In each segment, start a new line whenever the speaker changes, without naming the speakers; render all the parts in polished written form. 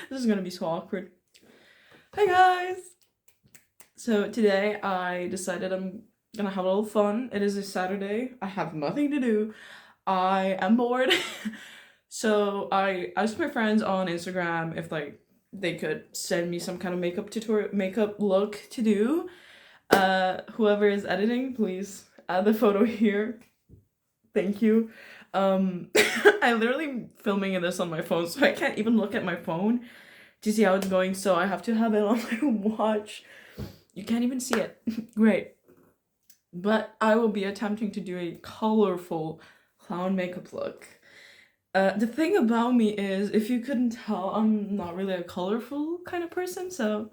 This is gonna be so awkward. Hey guys! So today I decided I'm gonna have a little fun. It is a Saturday. I have nothing to do. I am bored. So I asked my friends on Instagram if like they could send me some kind of makeup look to do. Whoever is editing, please add the photo here. Thank you. I'm literally filming this on my phone, so I can't even look at my phone to see how it's going, so I have to have it on my watch. You can't even see it. Great. But I will be attempting to do a colorful clown makeup look. The thing about me is, if you couldn't tell, I'm not really a colorful kind of person, so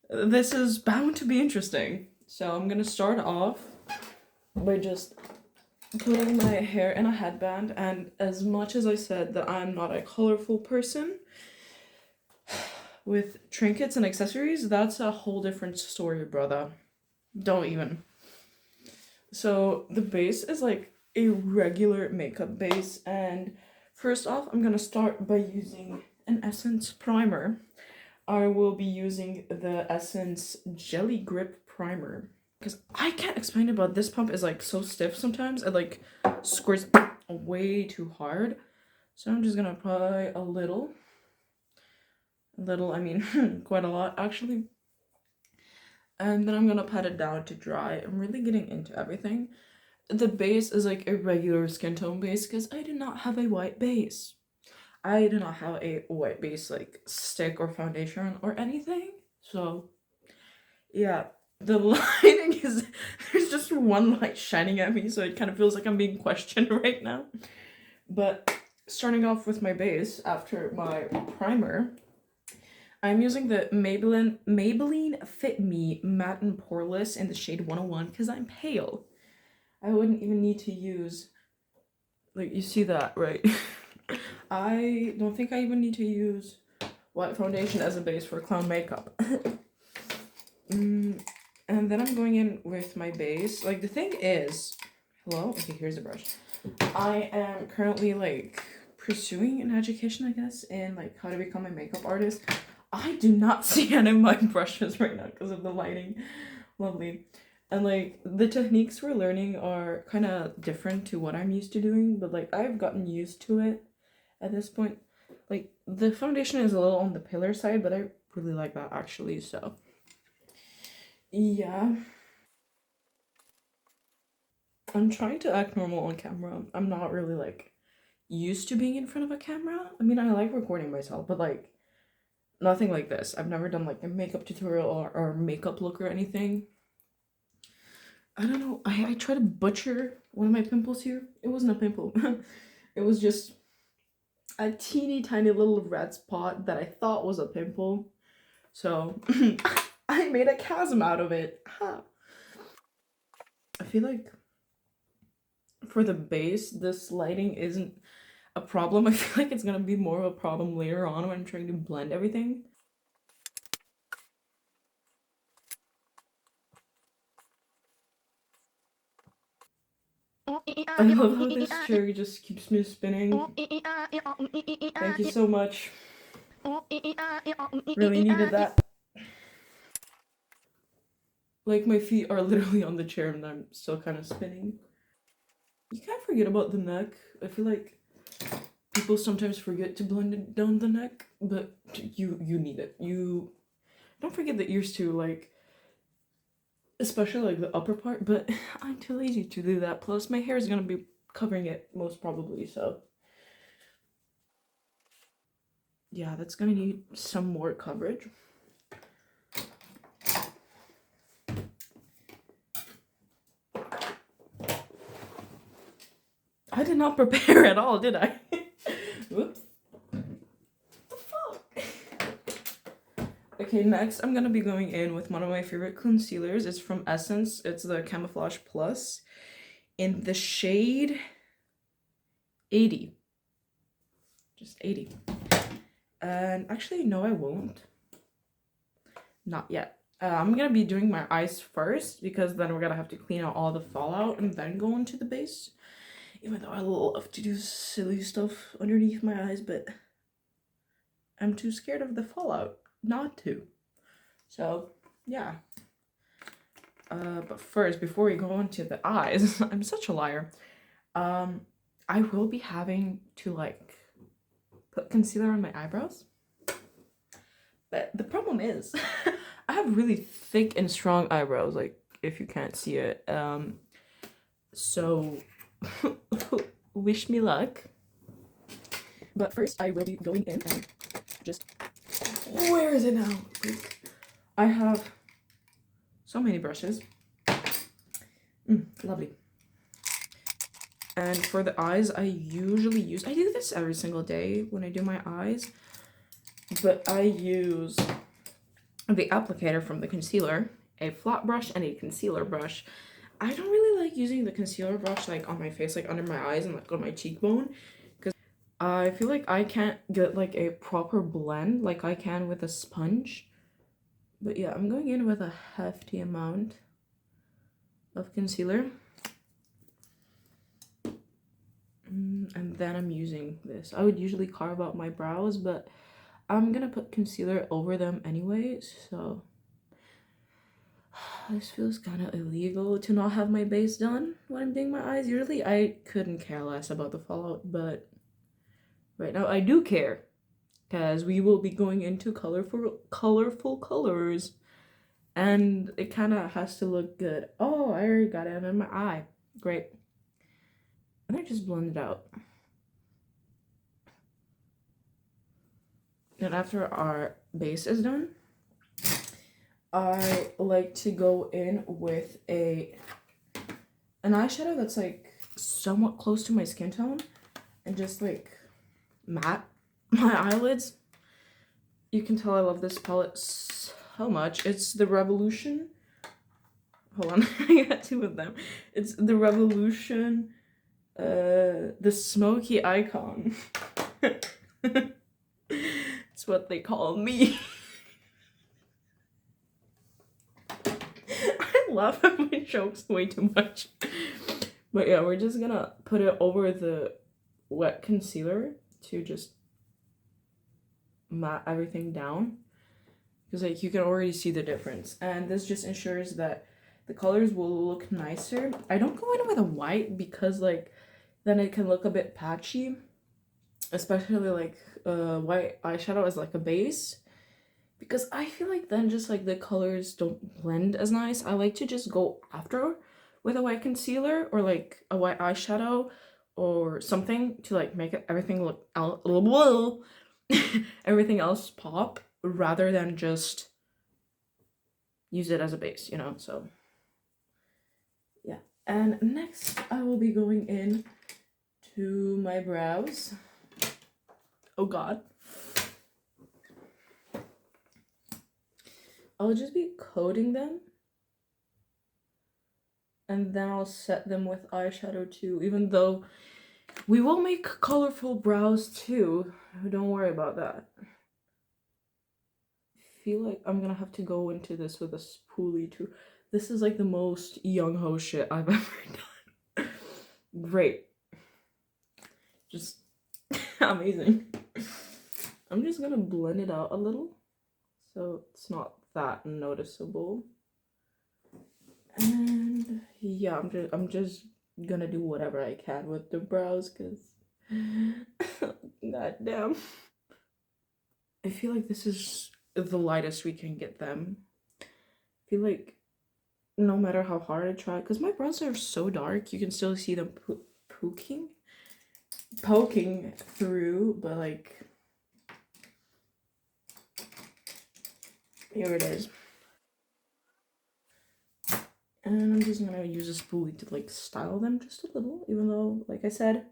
this is bound to be interesting. So I'm gonna start off by just putting my hair in a headband, and as much as I said that I'm not a colorful person, with trinkets and accessories, that's a whole different story, brother. Don't even. So the base is like a regular makeup base, and first off, I'm gonna start by using an Essence primer. I will be using the Essence Jelly Grip Primer. Because I can't explain it, but this pump is like so stiff sometimes. It like squirts way too hard. So I'm just gonna apply a little. I mean quite a lot actually. And then I'm gonna pat it down to dry. I'm really getting into everything. The base is like a regular skin tone base because I do not have a white base. I do not have a white base like stick or foundation or anything. So yeah, the lighting is, there's just one light shining at me, so it kind of feels like I'm being questioned right now. But starting off with my base after my primer, I'm using the Maybelline Fit Me Matte and Poreless in the shade 101 because I'm pale. I wouldn't even need to use, like, you see that, right? I don't think I even need to use white foundation as a base for clown makeup. And then I'm going in with my base. Like, the thing is, hello? Okay, here's the brush. I am currently, like, pursuing an education, I guess, in, like, how to become a makeup artist. I do not see any of my brushes right now because of the lighting. Lovely. And, like, the techniques we're learning are kind of different to what I'm used to doing, but, like, I've gotten used to it at this point. Like, the foundation is a little on the pillar side, but I really like that, actually, so. Yeah. I'm trying to act normal on camera. I'm not really, like, used to being in front of a camera. I mean, I like recording myself, but, like, nothing like this. I've never done, like, a makeup tutorial or makeup look or anything. I don't know. I tried to butcher one of my pimples here. It wasn't a pimple. It was just a teeny tiny little red spot that I thought was a pimple. So I made a chasm out of it. Ha. I feel like for the base, this lighting isn't a problem. I feel like it's gonna be more of a problem later on when I'm trying to blend everything. I love how this chair just keeps me spinning. Thank you so much. Really needed that. Like, my feet are literally on the chair and I'm still kind of spinning. You can't forget about the neck. I feel like people sometimes forget to blend it down the neck, but you need it. You don't forget the ears too, like, especially like the upper part, but I'm too lazy to do that. Plus my hair is gonna be covering it most probably, so yeah, that's gonna need some more coverage. I did not prepare at all, did I? Whoops. What the fuck? Okay, next I'm gonna be going in with one of my favorite concealers. It's from Essence. It's the Camouflage Plus in the shade 80. Just 80. And actually, no, I won't. Not yet. I'm gonna be doing my eyes first because then we're gonna have to clean out all the fallout and then go into the base. Even though I love to do silly stuff underneath my eyes, but am too scared of the fallout not to. So yeah. But first, before we go into the eyes, I'm such a liar. I will be having to like put concealer on my eyebrows. But the problem is, I have really thick and strong eyebrows, like if you can't see it. So wish me luck. But first, I will be going in and just, where is it now? I have so many brushes. Lovely. And for the eyes, I usually use, I do this every single day when I do my eyes, but I use the applicator from the concealer, a flat brush, and a concealer brush. I don't really like using the concealer brush like on my face, like under my eyes and like on my cheekbone, because I feel like I can't get like a proper blend like I can with a sponge. But yeah, I'm going in with a hefty amount of concealer. And then I'm using this. I would usually carve out my brows, but I'm gonna put concealer over them anyway, so this feels kind of illegal to not have my base done when I'm doing my eyes. Usually I couldn't care less about the fallout, but right now I do care, because we will be going into colorful colors, and it kind of has to look good. Oh, I already got it in my eye. Great. And I just blend it out. And after our base is done, I like to go in with an eyeshadow that's like somewhat close to my skin tone and just like matte my eyelids. You can tell I love this palette so much. It's the Revolution. Hold on, I got two of them. It's the Revolution, the Smoky Icon. It's what they call me. I laugh at my jokes way too much. But yeah, we're just gonna put it over the wet concealer to just matte everything down, because like you can already see the difference, and this just ensures that the colors will look nicer. I don't go in with a white because like then it can look a bit patchy, especially like white eyeshadow as like a base, because I feel like then just like the colors don't blend as nice. I like to just go after with a white concealer or like a white eyeshadow or something to like make everything look out everything else pop, rather than just use it as a base, you know. So yeah. And next I will be going in to my brows. Oh god. I'll just be coating them, and then I'll set them with eyeshadow too, even though we will make colorful brows too. Don't worry about that. I feel like I'm gonna have to go into this with a spoolie too. This is like the most young ho shit I've ever done. Great. Just amazing. I'm just gonna blend it out a little so it's not that noticeable. And yeah, I'm just gonna do whatever I can with the brows, because god damn. I feel like this is the lightest we can get them. I feel like no matter how hard I try, because my brows are so dark, you can still see them poking through, but like here it is. And I'm just gonna use a spoolie to like style them just a little, even though, like I said,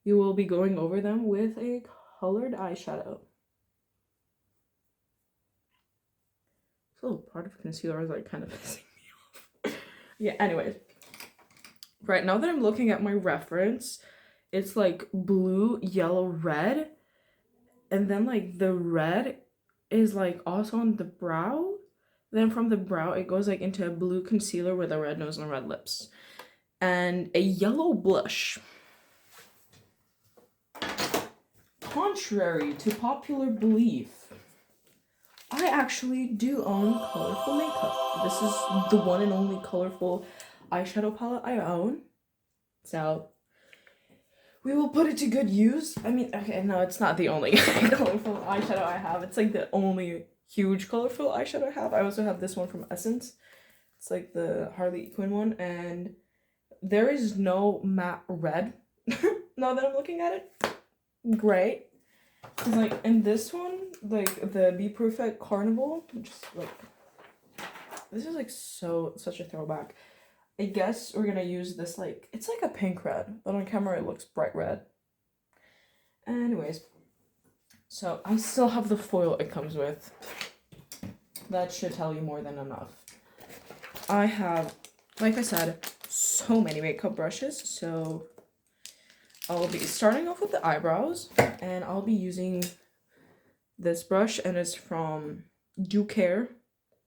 you will be going over them with a colored eyeshadow. So part of concealer is like kind of pissing me off. Yeah, anyways. Right, now that I'm looking at my reference, it's like blue, yellow, red. And then like the red is like also on the brow. Then from the brow, it goes like into a blue concealer with a red nose and red lips. And a yellow blush. contrary to popular belief, I actually do own colorful makeup. This is the one and only colorful eyeshadow palette I own. So we will put it to good use. I mean, okay, no, it's not the only colorful eyeshadow I have. It's like the only huge colorful eyeshadow I have. I also have this one from Essence. It's like the Harley Quinn one, and there is no matte red. Now that I'm looking at it, great. Cause like in this one, like the Be Perfect Carnival, just like this is like such a throwback. I guess we're gonna use this like it's like a pink red, but on camera it looks bright red. Anyways, so I still have the foil it comes with. That should tell you more than enough. I have, like I said, so many makeup brushes, so I'll be starting off with the eyebrows, and I'll be using this brush, and it's from Do Care,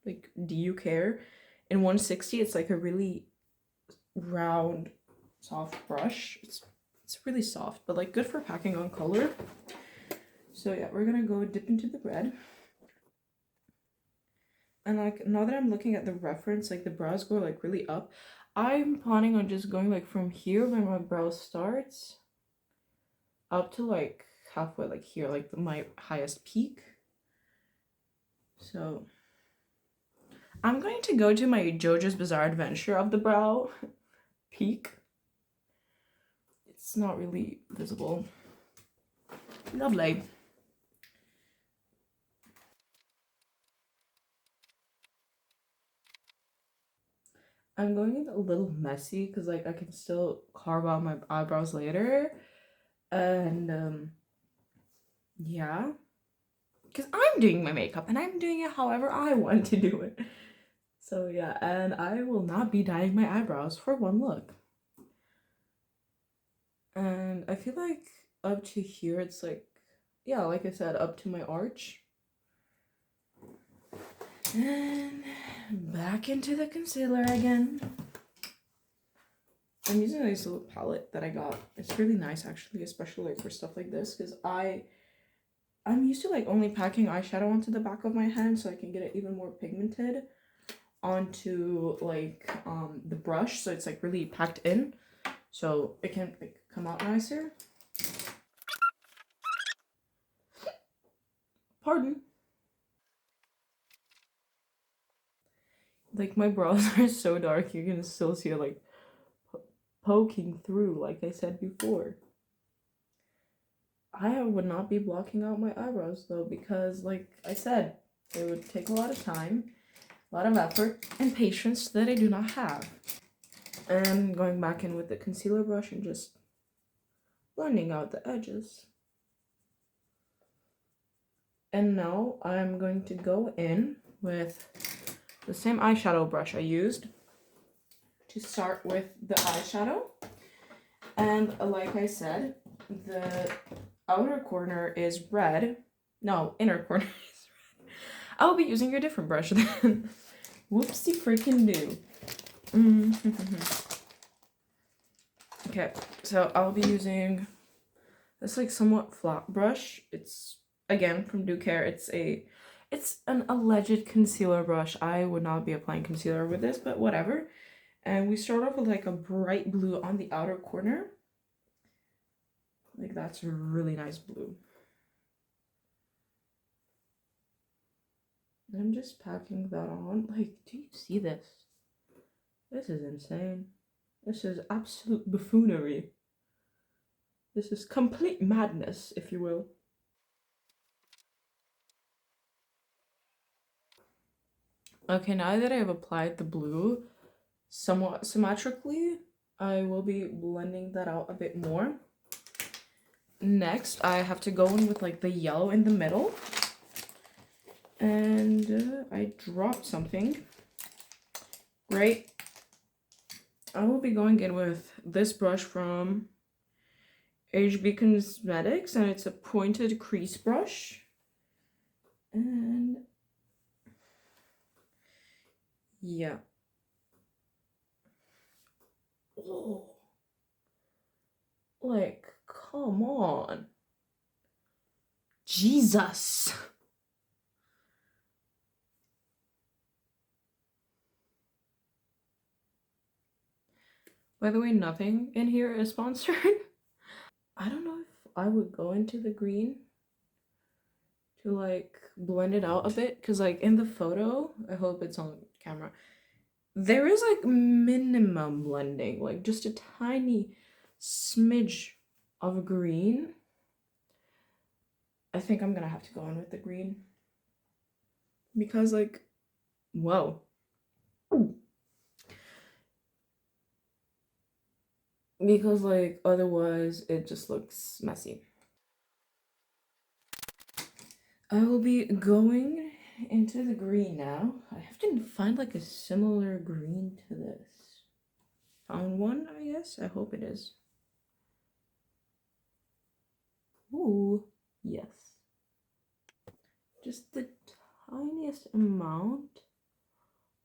like Do You Care, in 160. It's like a really round, soft brush. It's really soft, but like good for packing on color. So yeah, we're gonna go dip into the red. And like now that I'm looking at the reference, like the brows go like really up. I'm planning on just going like from here where my brow starts up to like halfway, like here, like my highest peak. So I'm going to go to my JoJo's Bizarre Adventure of the brow peak. It's not really visible. Lovely. I'm going a little messy because like I can still carve out my eyebrows later. And yeah. Because I'm doing my makeup and I'm doing it however I want to do it. So yeah, and I will not be dyeing my eyebrows for one look. And I feel like up to here it's like, yeah, like I said, up to my arch. And back into the concealer again. I'm using this little palette that I got. It's really nice actually, especially like for stuff like this, because I'm used to like only packing eyeshadow onto the back of my hand so I can get it even more pigmented onto like the brush, so it's like really packed in so it can like come out nicer. Pardon. Like my brows are so dark you can still see it like poking through, like I said before. I would not be blocking out my eyebrows though, because like I said, it would take a lot of time, a lot of effort, and patience that I do not have. And going back in with the concealer brush and just blending out the edges. And now I'm going to go in with the same eyeshadow brush I used to start with the eyeshadow. And like I said, the outer corner is red. No, inner corner is red. I'll be using a different brush then. Whoopsie freaking do. Okay, so I'll be using this like somewhat flat brush. It's again from Do Care. It's an alleged concealer brush. I would not be applying concealer with this, but whatever. And we start off with like a bright blue on the outer corner. Like that's a really nice blue. And I'm just packing that on. Like, do you see this? This is insane. This is absolute buffoonery. This is complete madness, if you will. Okay, now that I have applied the blue somewhat symmetrically, I will be blending that out a bit more. Next, I have to go in with like the yellow in the middle. And I dropped something. Great. I will be going in with this brush from HB Cosmetics, and it's a pointed crease brush. And yeah. Oh. Like, come on. Jesus. By the way, nothing in here is sponsored. I don't know if I would go into the green to like blend it out a bit, because like in the photo, I hope it's on camera, there is like minimum blending, like just a tiny smidge of green. I think I'm gonna have to go in with the green because like, whoa. Because like otherwise it just looks messy. I will be going into the green now. I have to find like a similar green to this. Found one, I guess. I hope it is. Ooh, yes. Just the tiniest amount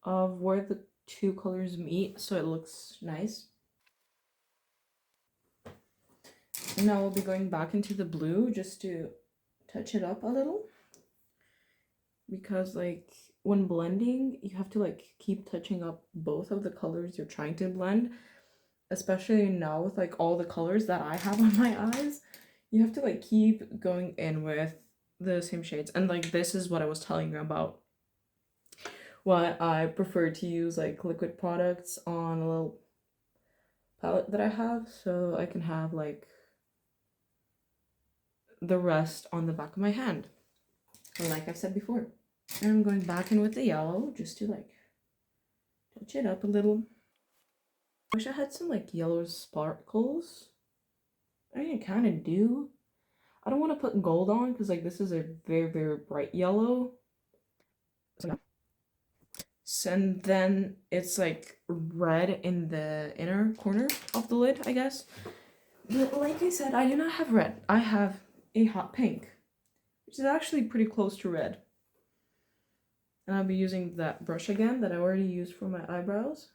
of where the two colors meet so it looks nice. And now we'll be going back into the blue just to touch it up a little. Because like when blending, you have to like keep touching up both of the colors you're trying to blend. Especially now with like all the colors that I have on my eyes. You have to like keep going in with the same shades. And like this is what I was telling you about. Why I prefer to use like liquid products on a little palette that I have, so I can have like the rest on the back of my hand, like I've said before. And I'm going back in with the yellow just to like touch it up a little. I wish I had some like yellow sparkles. I mean, I kind of do. I don't want to put gold on because like this is a very, very bright yellow. So, yeah. And then it's like red in the inner corner of the lid, I guess. But like I said, I do not have red. I have a hot pink, which is actually pretty close to red. And I'll be using that brush again that I already used for my eyebrows.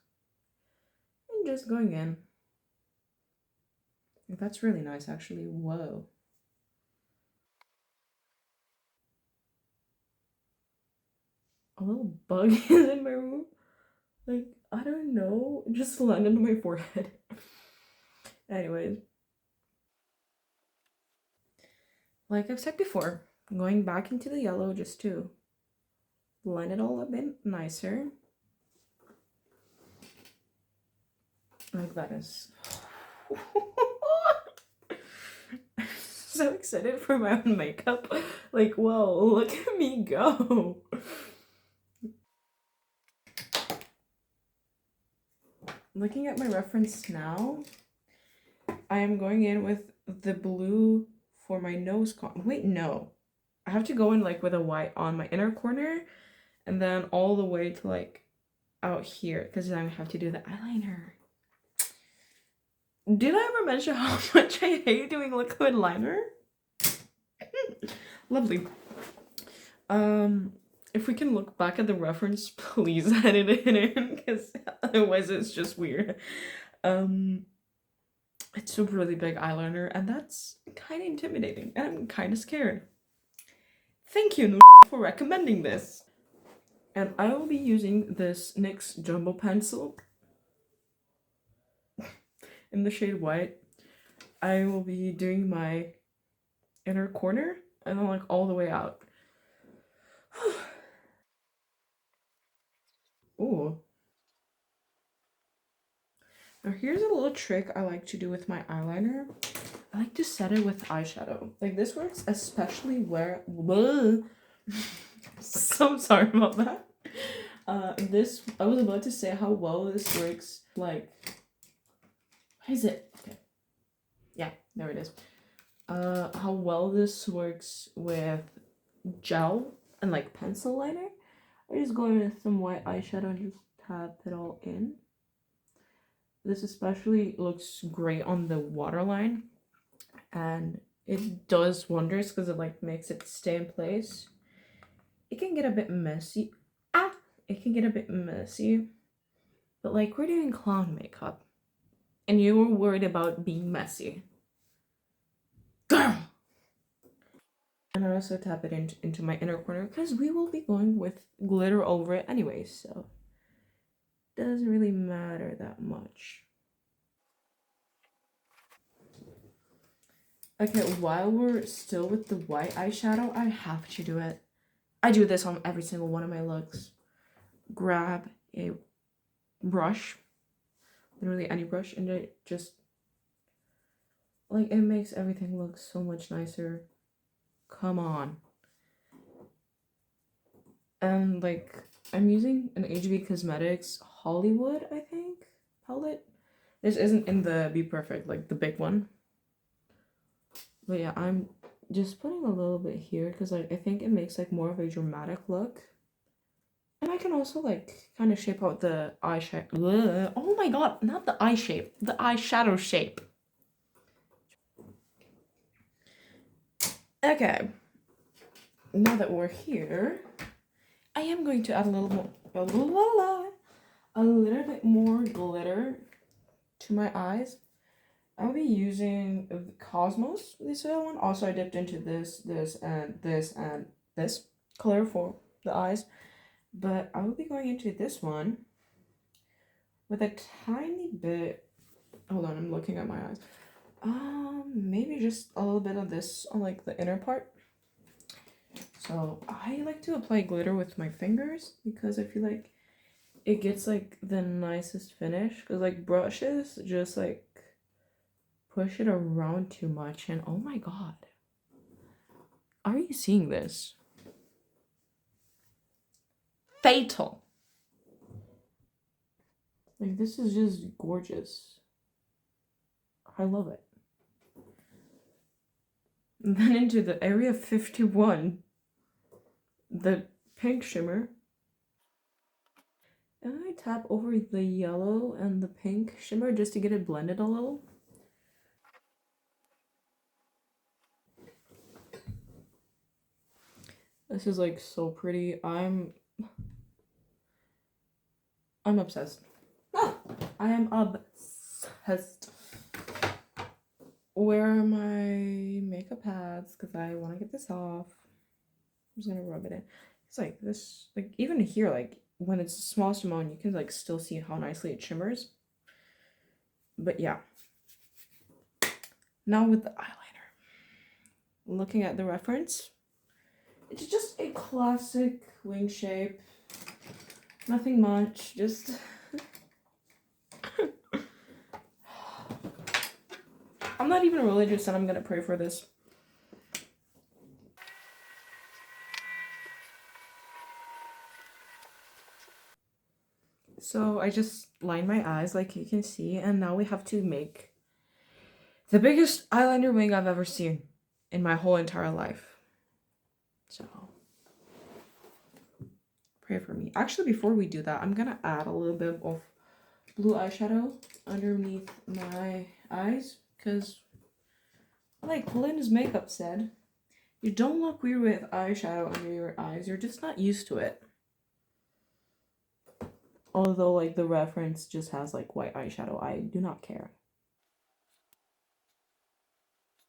And just going in. That's really nice, actually. Whoa. A little bug is in my room. Like, I don't know. It just landed on my forehead. Anyways. Like I've said before, I'm going back into the yellow just to blend it all a bit nicer. Like that is... so excited for my own makeup. Like, whoa, look at me go. Looking at my reference now, I am going in with the blue for my nose wait, no. I have to go in like with a white on my inner corner and then all the way to like out here because then I have to do the eyeliner. Did I ever mention how much I hate doing liquid liner? Lovely. If we can look back at the reference, please edit it in because otherwise it's just weird. It's a really big eyeliner and that's kind of intimidating and I'm kind of scared. Thank you, for recommending this. And I will be using this NYX Jumbo Pencil in the shade white. I will be doing my inner corner and then like all the way out. Ooh. Now here's a little trick I like to do with my eyeliner. I like to set it with eyeshadow. Like this works especially where... So sorry about that. I was about to say how well this works. Like, what is it? Okay. Yeah, there it is. How well this works with gel and like pencil liner. I just go in with some white eyeshadow and just tap it all in. This especially looks great on the waterline and it does wonders because it like makes it stay in place. It can get a bit messy. It can get a bit messy. But like we're doing clown makeup and you were worried about being messy. Girl! And I also tap it into my inner corner because we will be going with glitter over it anyway, so doesn't really matter that much. Okay, while we're still with the white eyeshadow, I have to do it. I do this on every single one of my looks. Grab a brush, literally any brush, and it just, like, it makes everything look so much nicer. Come on. And, like, I'm using an HB Cosmetics Hollywood, I think, palette. This isn't in the Be Perfect, like, the big one. But yeah, I'm just putting a little bit here because, like, I think it makes, like, more of a dramatic look. And I can also, like, kind of shape out the eyeshadow. Oh my god, not the eye shape, the eyeshadow shape. Okay, now that we're here, I am going to add a little bit more glitter to my eyes. I'll be using the Cosmos, this one. Also, I dipped into this, and this color for the eyes. But I will be going into this one with a tiny bit. Hold on, I'm looking at my eyes. Maybe just a little bit of this on, like, the inner part. So I like to apply glitter with my fingers because I feel like it gets, like, the nicest finish. Because, like, brushes just, like, push it around too much. And oh my god, are you seeing this? Fatal. Like, this is just gorgeous. I love it. And then into the Area 51, the pink shimmer. And I tap over the yellow and the pink shimmer just to get it blended a little. This is, like, so pretty. I'm obsessed. I am obsessed. Where are my makeup pads? Because I want to get this off. I'm just gonna rub it in. It's like this, like, even here, like, when it's the smallest amount, you can, like, still see how nicely it shimmers. But yeah. Now with the eyeliner. Looking at the reference, it's just a classic wing shape. Nothing much, just I'm not even religious and I'm gonna pray for this. So I just lined my eyes like you can see, and now we have to make the biggest eyeliner wing I've ever seen in my whole entire life. So pray for me. Actually, before we do that, I'm gonna add a little bit of blue eyeshadow underneath my eyes because, like Lynn's makeup said, you don't look weird with eyeshadow under your eyes. You're just not used to it. Although, like, the reference just has, like, white eyeshadow. I do not care.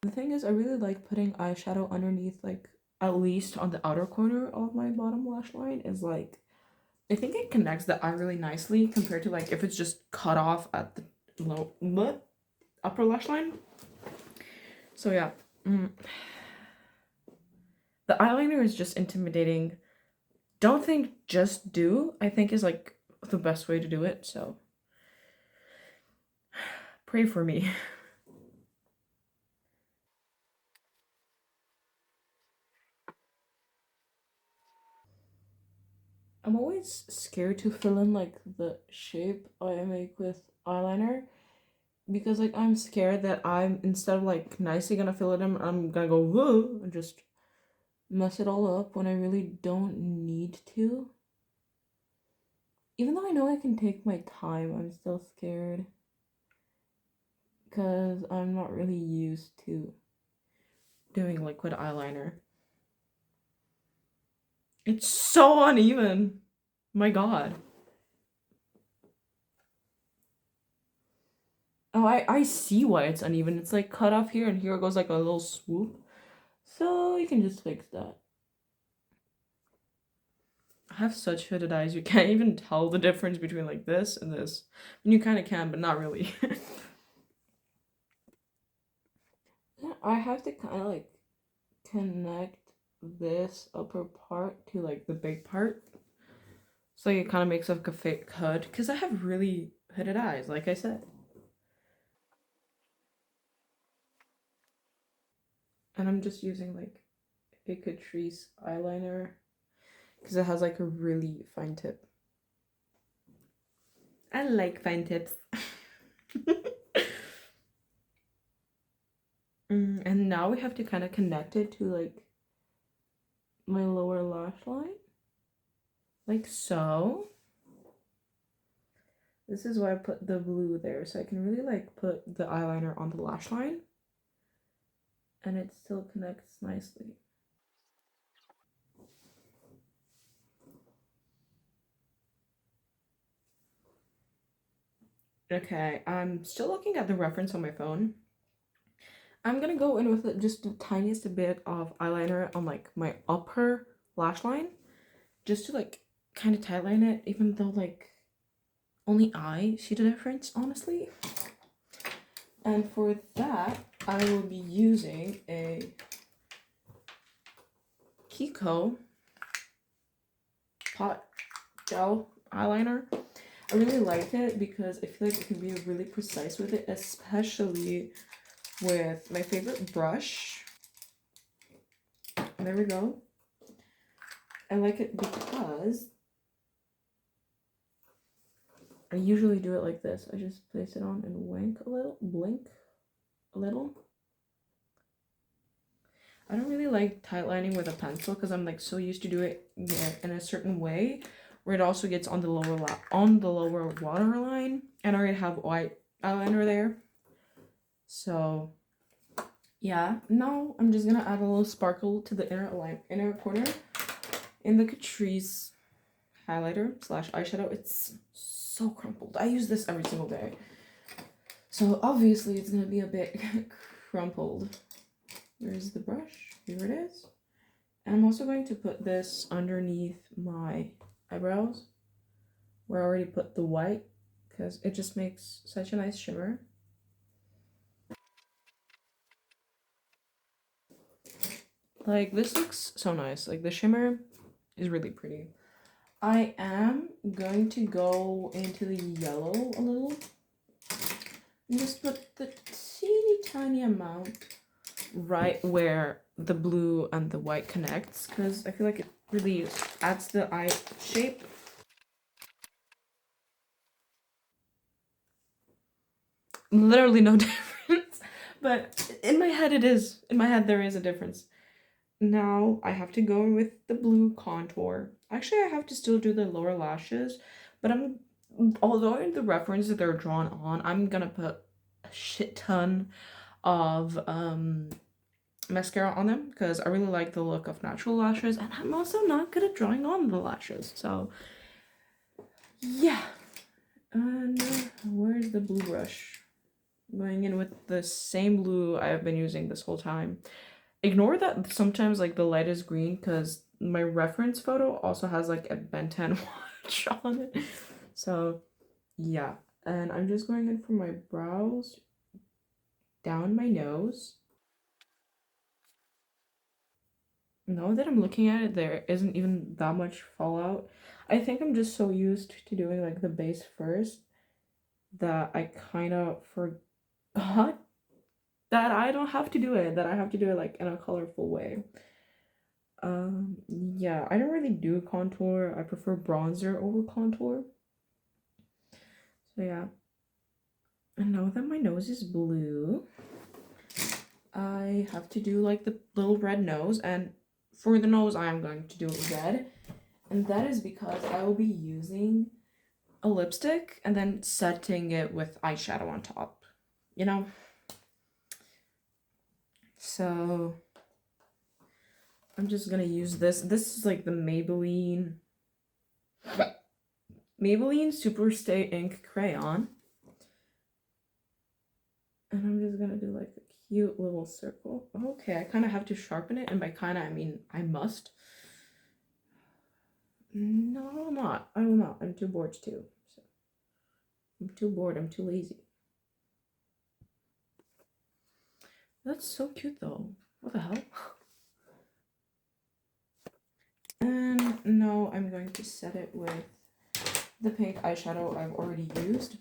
The thing is, I really like putting eyeshadow underneath, like, at least on the outer corner of my bottom lash line. Is, like, I think it connects the eye really nicely compared to, like, if it's just cut off at the upper lash line. So yeah. The eyeliner is just intimidating. Don't think, just do, I think, is, like, the best way to do it. So pray for me. I'm always scared to fill in, like, the shape I make with eyeliner because, like, I'm scared that I'm, instead of, like, nicely gonna fill it in, I'm gonna go whoa and just mess it all up when I really don't need to. Even though I know I can take my time, I'm still scared because I'm not really used to doing liquid eyeliner. It's so uneven. My god. Oh, I see why it's uneven. It's, like, cut off here and here it goes, like, a little swoop. So you can just fix that. I have such hooded eyes, you can't even tell the difference between like this and this. And you kind of can, but not really. I have to kind of like connect this upper part to like the big part. So it kind of makes like a fake hood because I have really hooded eyes, like I said. And I'm just using like a Catrice eyeliner because it has like a really fine tip. I like fine tips. And now we have to kind of connect it to like my lower lash line. Like so. This is why I put the blue there, so I can really like put the eyeliner on the lash line. And it still connects nicely. Okay, I'm still looking at the reference on my phone. I'm gonna go in with just the tiniest bit of eyeliner on like my upper lash line, just to like kind of tightline it, even though like only I see the difference, honestly. And for that, I will be using a Kiko pot gel eyeliner. I really like it because I feel like it can be really precise with it, especially with my favorite brush. There we go. I like it because I usually do it like this. I just place it on and blink a little. I don't really like tightlining with a pencil because I'm like so used to do it in a certain way where it also gets on the lower waterline, and I already have white eyeliner there. So yeah, now I'm just gonna add a little sparkle to the inner corner in the Catrice highlighter slash eyeshadow. It's so crumpled. I use this every single day, so obviously it's gonna be a bit crumpled. Where's the brush? Here it is. And I'm also going to put this underneath my eyebrows where I already put the white because it just makes such a nice shimmer. Like, this looks so nice. Like, the shimmer is really pretty. I am going to go into the yellow a little and just put the teeny tiny amount right where the blue and the white connects because I feel like it really adds the eye shape. Literally no difference, but in my head it is. In my head there is a difference. Now I have to go with the blue contour. Actually, I have to still do the lower lashes, but although in the reference that they're drawn on, I'm gonna put a shit ton of mascara on them because I really like the look of natural lashes, and I'm also not good at drawing on the lashes. So yeah. And where's the blue brush? Going in with the same blue I have been using this whole time. Ignore that sometimes like the light is green because my reference photo also has like a Ben 10 watch on it. So yeah, and I'm just going in for my brows, down my nose. Now that I'm looking at it, there isn't even that much fallout. I think I'm just so used to doing like the base first that I kind of forgot that I don't have to do it, that I have to do it like in a colorful way. Yeah, I don't really do contour. I prefer bronzer over contour. So yeah. And now that my nose is blue, I have to do like the little red nose, and for the nose I am going to do it red. And that is because I will be using a lipstick and then setting it with eyeshadow on top. You know? So I'm just gonna use this. This is like the Maybelline Superstay Ink Crayon. And I'm just gonna do like a cute little circle. Okay, I kind of have to sharpen it, and by kind of I mean I must. No, I will not. I will not. I'm too bored too. So I'm too bored. I'm too lazy. That's so cute though. What the hell? And now I'm going to set it with the pink eyeshadow I've already used,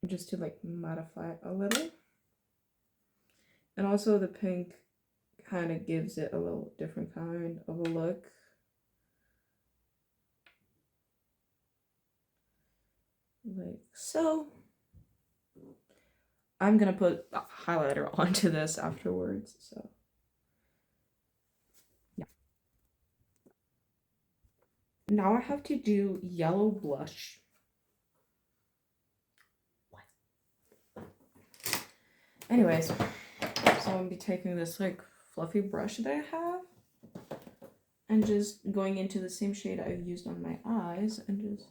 just to like mattify it a little. And also the pink kind of gives it a little different kind of a look. Like so. I'm gonna put a highlighter onto this afterwards, so yeah. Now I have to do yellow blush. What? Anyways, so I'm gonna be taking this like fluffy brush that I have and just going into the same shade I've used on my eyes and just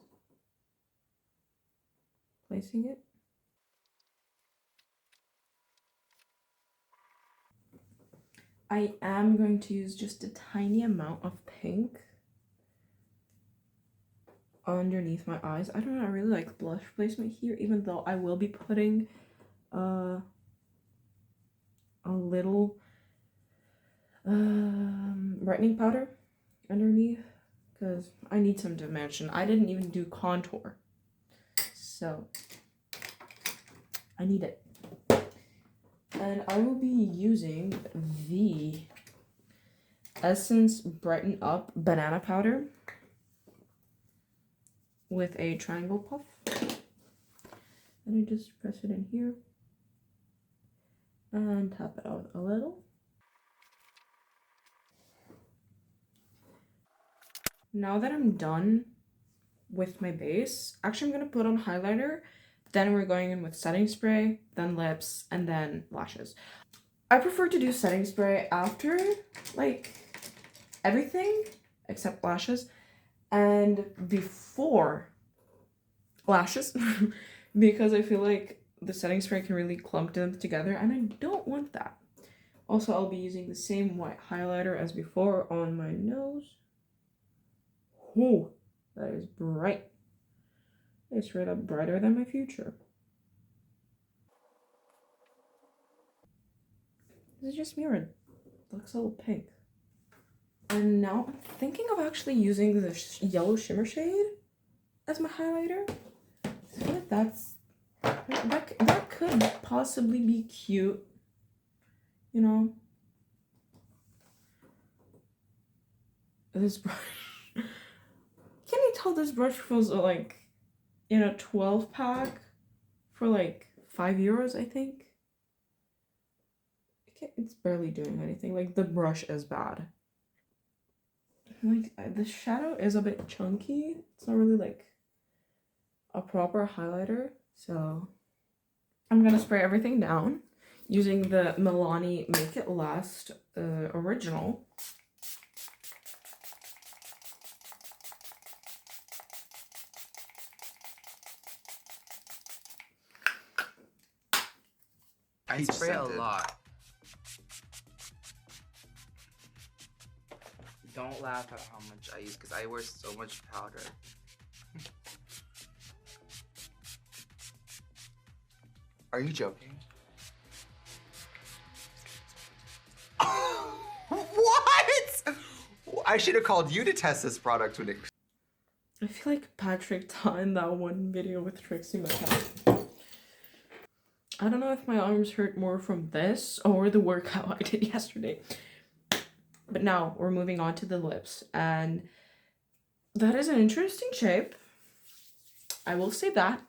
placing it. I am going to use just a tiny amount of pink underneath my eyes. I don't know, I really like blush placement here, even though I will be putting a little brightening powder underneath because I need some dimension. I didn't even do contour, so I need it. And I will be using the Essence Brighten Up Banana Powder with a triangle puff. And I just press it in here and tap it out a little. Now that I'm done with my base, actually I'm going to put on highlighter, then we're going in with setting spray, then lips, and then lashes. I prefer to do setting spray after like everything except lashes and before lashes because I feel like the setting spray can really clump them together and I don't want that. Also, I'll be using the same white highlighter as before on my nose. Ooh, that is bright. It's straight up brighter than my future. Is it just mirrored? It looks a little pink. And now I'm thinking of actually using the yellow shimmer shade as my highlighter. I feel like that could possibly be cute, you know. This brush. Can you tell this brush feels like in a 12 pack for like €5, I think. It's barely doing anything. Like the brush is bad. Like the shadow is a bit chunky. It's not really like a proper highlighter. So I'm gonna spray everything down using the Milani Make It Last original.
I spray a lot. Don't laugh at how much I use because I wear so much powder.
Are you joking? What? I should have called you to test this product when it.
I feel like Patrick taught in that one video with Trixie Mattel. I don't know if my arms hurt more from this or the workout I did yesterday. But now we're moving on to the lips. And that is an interesting shape. I will say that.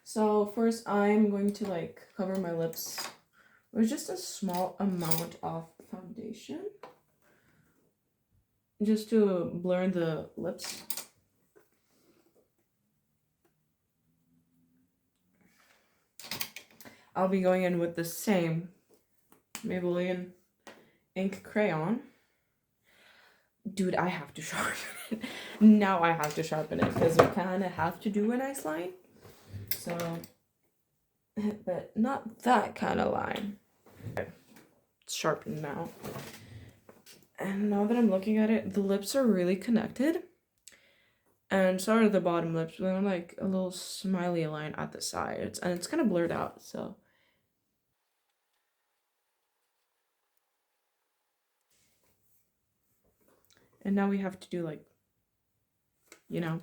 So first I'm going to like cover my lips with just a small amount of foundation. Just to blur the lips. I'll be going in with the same Maybelline ink crayon. Dude, I have to sharpen it. Now I have to sharpen it because we kind of have to do a nice line. So but not that kind of line. It's sharpened now. And now that I'm looking at it, the lips are really connected. And so are the bottom lips, but then like a little smiley line at the sides. And it's kind of blurred out, so. And now we have to do like, you know.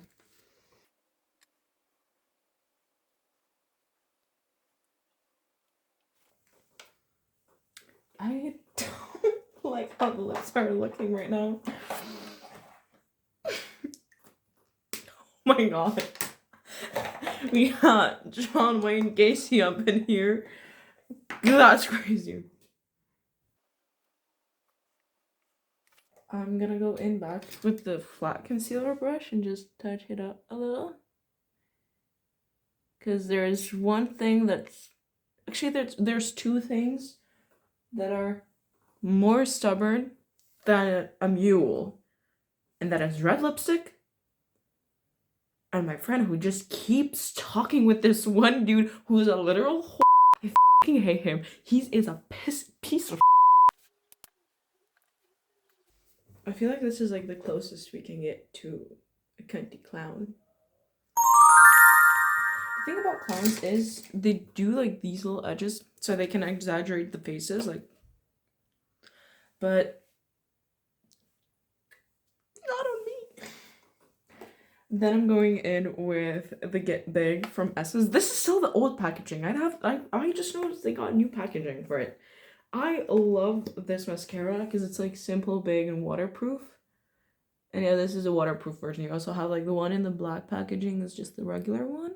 I don't like how the lips are looking right now. Oh my god. We got John Wayne Gacy up in here. That's crazy. I'm gonna go in back with the flat concealer brush and just touch it up a little. Because there's one thing that's... Actually, there's two things that are more stubborn than a mule. And that is red lipstick and my friend who just keeps talking with this one dude who's a literal whore. I fucking hate him. He is a piece of I feel like this is like the closest we can get to a cunty clown. The thing about clowns is they do like these little edges so they can exaggerate the faces, like, but not on me. Then I'm going in with the Get Big from Essence. This is still the old packaging. I just noticed they got new packaging for it. I love this mascara because it's like simple, big, and waterproof. And yeah, this is a waterproof version. You also have like the one in the black packaging that's just the regular one.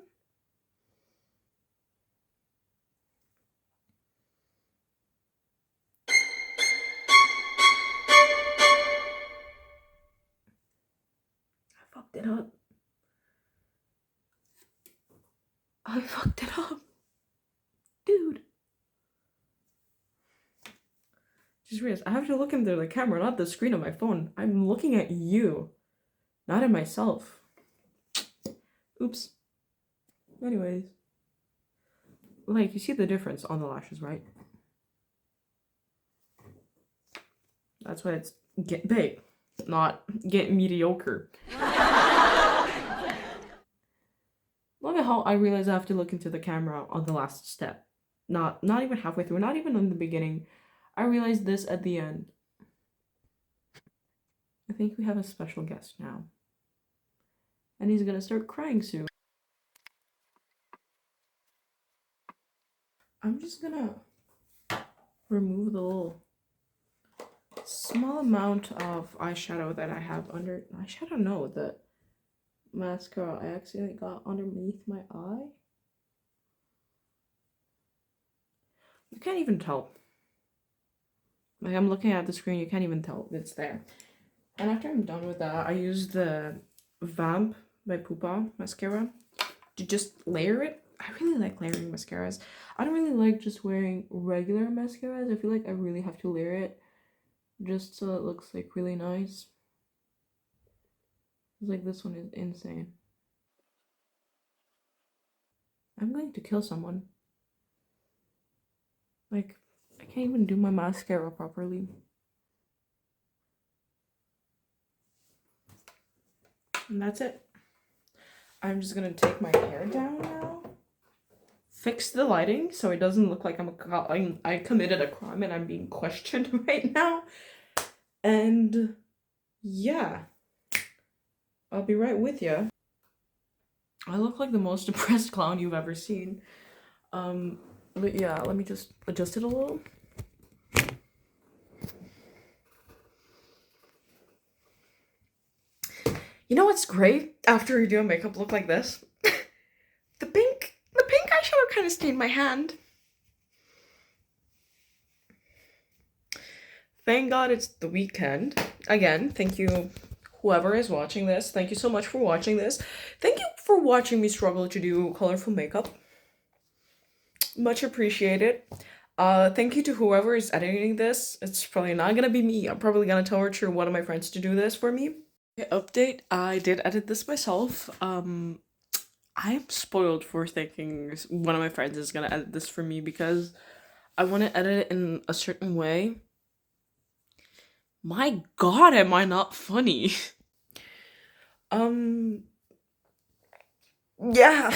I fucked it up. I fucked it up. Dude. Just realized I have to look into the camera, not the screen of my phone. I'm looking at you, not at myself. Oops. Anyways. Like, you see the difference on the lashes, right? That's why it's Get Big, not Get Mediocre. Look at how I realize I have to look into the camera on the last step. Not even halfway through, not even in the beginning. I realized this at the end. I think we have a special guest now. And he's gonna start crying soon. I'm just gonna remove the little small amount of eyeshadow that I have under... Eyeshadow? No, the mascara I accidentally got underneath my eye. You can't even tell. Like, I'm looking at the screen, you can't even tell it's there. And after I'm done with that, I use the Vamp by Pupa mascara to just layer it. I really like layering mascaras. I don't really like just wearing regular mascaras. I feel like I really have to layer it just so it looks like really nice. Like, this one is insane. I'm going to kill someone. Like, I can't even do my mascara properly. And that's it. I'm just gonna take my hair down now. Fix the lighting so it doesn't look like I committed a crime and I'm being questioned right now. And yeah, I'll be right with you. I look like the most depressed clown you've ever seen. But yeah, let me just adjust it a little. You know what's great after you do a makeup look like this? The pink eyeshadow kind of stained my hand. Thank God it's the weekend. Again, thank you whoever is watching this. Thank you so much for watching this. Thank you for watching me struggle to do colorful makeup. Much appreciated. Thank you to whoever is editing this. It's probably not gonna be me. I'm probably gonna torture one of my friends to do this for me. Update, I did edit this myself. I'm spoiled for thinking one of my friends is gonna edit this for me because I want to edit it in a certain way. My God, am I not funny? Yeah.